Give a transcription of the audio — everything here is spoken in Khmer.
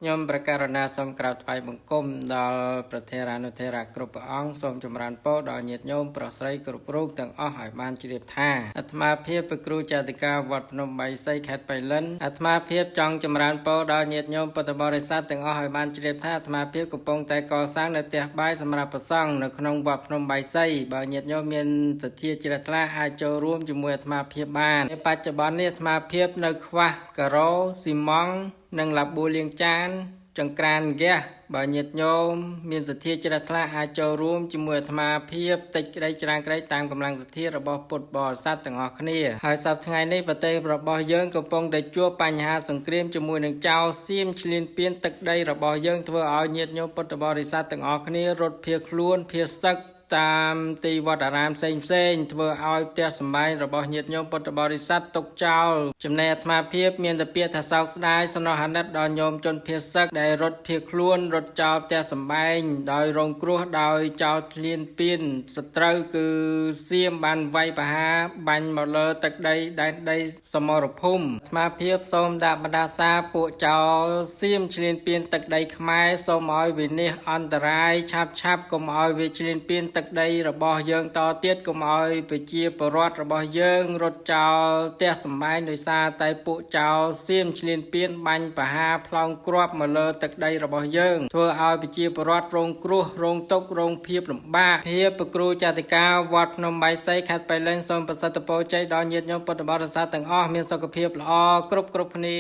ខ្ញុំប្រកាសណាសូមក្រាបថ្វាយបង្គំដល់ព្រះថេរានុថេរៈគ្រប់ព្រះអង្គសូមចម្រើនពរដល់ញាតិញោមប្រុសស្រីគ្រប់រូបទាំងអស់ឲ្យបានជ្រាបថាអាត្មាភាពព្រះគ្រូចាតិកាវត្តភ្នំបៃសីខេត្តបៃលិនអាត្មាភាពចង់ចម្រើនពរដល់ញាតិញោមពុទ្ធបរិស័ទទាំងអស់ឲ្យបានជ្រាបថាអាត្មាភាពកំពុងតែកសាងនៅផ្ទះបាយសម្រាប់ព្រះសង្ឃនៅក្នុងវត្តភ្នំបៃសីបើញាតិញោមមានសទ្ធាជ្រះថ្លាអាចចូលរួមជាមួយអាត្មាភាពបានในបច្ចុប្បន្ននេះអាត្មាភាពនៅខ្វះការ៉ូស៊ីម៉ង់និងឡាប៊ូលាងចានចង្ក្រានហ្គាសបើញាតិញោមមានសទ្ធាជ្រះថ្លាអាចចូលរួមជាមួយអាត្មាភាពតិចក្តីច្រើនក្តីតាមកម្លាំងសទ្ធារបស់ពុទ្ធបរិស័ទទាំងអស់គ្នាហើយសប្តាហ៍ថ្ងៃនេះប្រទេសរបស់យើងកំពុងតែជួបបញ្ហាសង្គ្រាមជាមួយនឹងចៅសៀមឈ្លានពានទឹកដីរបស់យើងធ្វើឲ្យញាតិញោមពុទ្ធបរិស័ទទាំងអស់គ្នារត់ភៀសខ្លួនភៀសសឹកតាមទីវត្តអារាមផ្សេងធ្វើឲ្យផ្ទះសម្បែងរបស់ញាតិញោមពុទ្ធបរិស័ទទុកចោលចំណែកអាត្មាភាពមានតែពាក្យថាសោកស្ដាយសំណោះអាណិតដល់ញោមជនភៀសសឹកដែលរត់ភៀសខ្លួនរត់ចោលផ្ទះសម្បែងដោយរងគ្រោះដោយចោលឈ្លានពានសត្រូវគឺសៀមបានវាយប្រហារបាញ់មកលើទឹកដីដែនដីសមរភូមិអាត្មាភាពសូមដាក់បណ្ដាសាពួកចោលសៀមឈ្លានពានទឹកដីខ្មែរសូមឲ្យវិនិច្ឆ័យអន្តរាយឆាប់កុំឲ្យវាឈ្លានពានទឹកដីរបស់យើងតទៀតកុំឲ្យប្រជាពលរដ្ឋរបស់យើងរត់ចោលផ្ទះសម្បែងដោយសារតែពួកចោលសៀមឈ្លានពានបាញ់ប្រហារផ្លោងគ្រាប់មកលើទឹកដីរបស់យើងធ្វើឲ្យប្រជាពលរដ្ឋរងគ្រោះរងទុក្ខរងភាពលំបាកភាពព្រះគ្រូចាតិកាវត្តភ្នំបៃសីខេត្តបៃលិនសូមប្រសិទ្ធពរជ័យដល់ញាតិញោមពុទ្ធបរិស័ទទាំងអស់មានសុខភាពល្អគ្រប់គ្នា